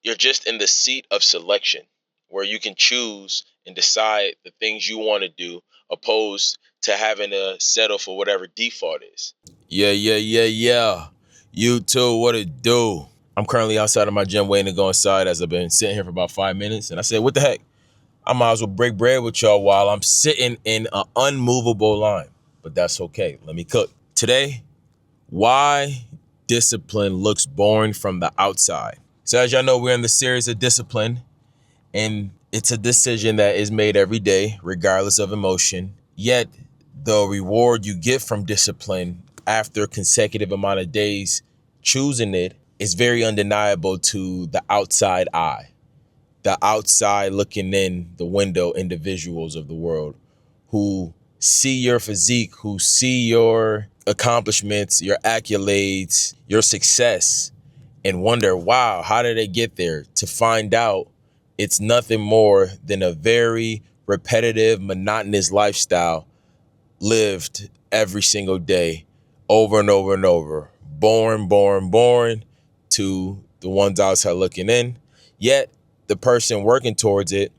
You're just in the seat of selection where you can choose and decide the things you want to do opposed to having to settle for whatever default is. Yeah. You too, what it do? I'm currently outside of my gym waiting to go inside as I've been sitting here for about 5 minutes. And I said, what the heck? I might as well break bread with y'all while I'm sitting in an unmovable line. But that's okay. Let me cook. Today, why discipline looks boring from the outside. So as y'all know, we're in the series of discipline, and it's a decision that is made every day, regardless of emotion. Yet the reward you get from discipline after a consecutive amount of days choosing it is very undeniable to the outside eye. The outside looking in the window individuals of the world who see your physique, who see your accomplishments, your accolades, your success, and wonder, wow, how did they get there? To find out it's nothing more than a very repetitive, monotonous lifestyle lived every single day over and over and over. Boring to the ones outside looking in. Yet the person working towards it,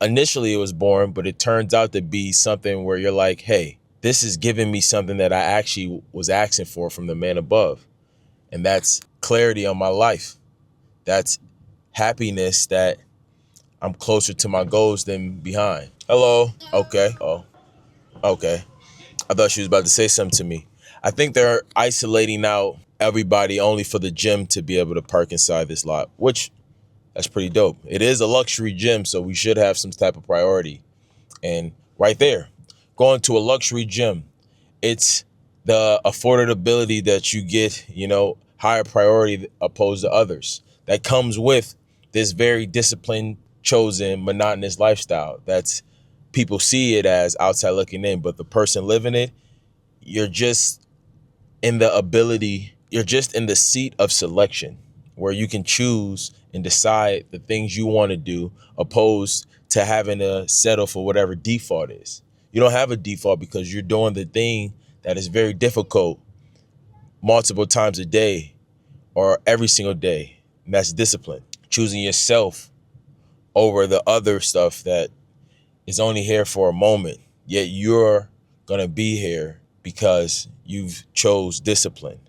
initially it was boring, but it turns out to be something where you're like, hey, this is giving me something that I actually was asking for from the man above. And that's clarity on my life. That's happiness that I'm closer to my goals than behind. Hello. Okay. Oh, okay. I thought she was about to say something to me. I think they're isolating out everybody only for the gym to be able to park inside this lot, which that's pretty dope. It is a luxury gym, so we should have some type of priority. And right there, going to a luxury gym, it's the affordability that you get, higher priority opposed to others. That comes with this very disciplined, chosen, monotonous lifestyle. That's people see it as outside looking in, but the person living it, you're just you're just in the seat of selection where you can choose and decide the things you want to do opposed to having to settle for whatever default is. You don't have a default because you're doing the thing that is very difficult multiple times a day or every single day. And that's discipline. Choosing yourself over the other stuff that is only here for a moment, yet you're going to be here because you've chose discipline.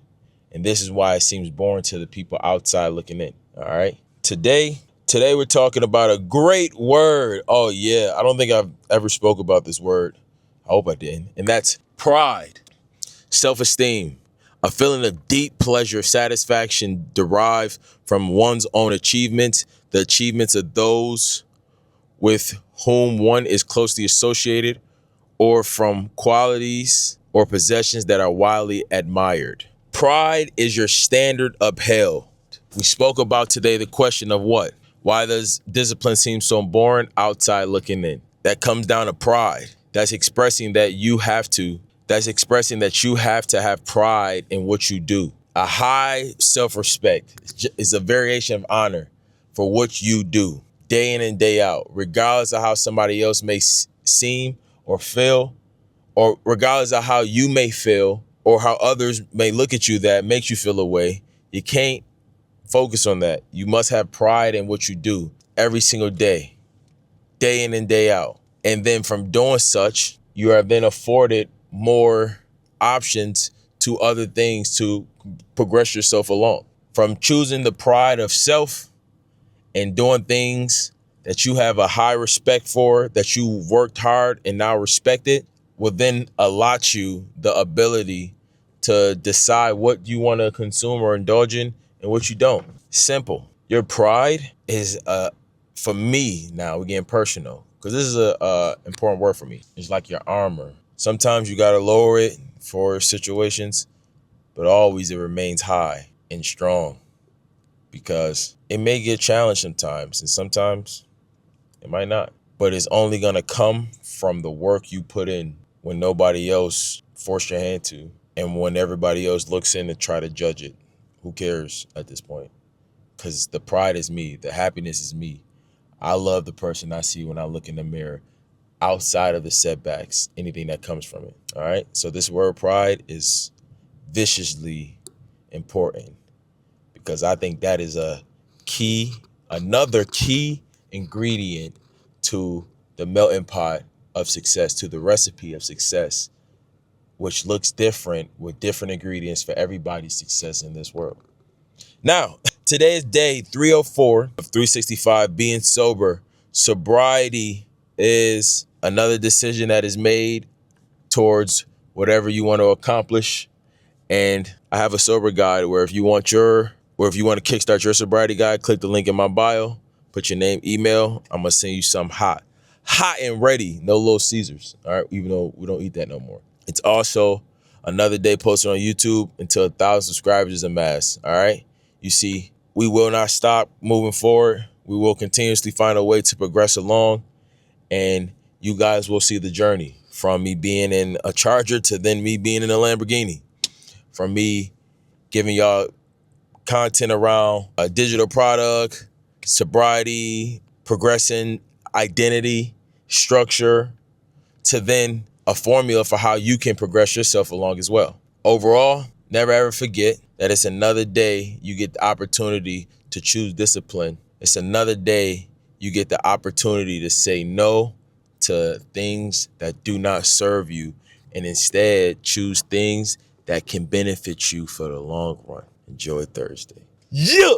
And this is why it seems boring to the people outside looking in. All right. Today we're talking about a great word. Oh yeah. I don't think I've ever spoke about this word. I hope I didn't. And that's pride, self-esteem, a feeling of deep pleasure, satisfaction derived from one's own achievements, the achievements of those with whom one is closely associated, or from qualities or possessions that are widely admired. Pride is your standard upheld. We spoke about today the question of what? Why does discipline seem so boring outside looking in? That comes down to pride. That's expressing that you have to have pride in what you do. A high self-respect is a variation of honor for what you do day in and day out, regardless of how somebody else may seem or feel, or regardless of how you may feel or how others may look at you that makes you feel a way. You can't focus on that. You must have pride in what you do every single day in and day out. And then from doing such, you are then afforded more options to other things to progress yourself along. From choosing the pride of self and doing things that you have a high respect for, that you worked hard and now respect it, will then allot you the ability to decide what you want to consume or indulge in and what you don't. Simple. Your pride is, for me, now we're getting personal, because this is a important word for me. It's like your armor. Sometimes you got to lower it for situations, but always it remains high and strong, because it may get challenged sometimes, and sometimes it might not. But it's only going to come from the work you put in when nobody else forced your hand to, and when everybody else looks in and try to judge it. Who cares at this point? Because the pride is me. The happiness is me. I love the person I see when I look in the mirror, outside of the setbacks, anything that comes from it. All right. So this word pride is viciously important, because I think that is a key another key ingredient to the melting pot of success, to the recipe of success, which looks different with different ingredients for everybody's success in this world. Now, today is day 304 of 365 being sober. Sobriety is another decision that is made towards whatever you want to accomplish. And I have a sober guide where if you want to kickstart your sobriety guide, click the link in my bio, put your name, email. I'm gonna send you some hot and ready, no Little Caesars. All right, even though we don't eat that no more. It's also another day posted on YouTube until 1,000 subscribers is amassed. All right, you see, we will not stop moving forward. We will continuously find a way to progress along, and you guys will see the journey from me being in a Charger to then me being in a Lamborghini, from me giving y'all content around a digital product, sobriety, progressing identity, structure, to then a formula for how you can progress yourself along as well. Overall, never ever forget that it's another day you get the opportunity to choose discipline. It's another day you get the opportunity to say no to things that do not serve you and instead choose things that can benefit you for the long run. Enjoy Thursday. Yeah!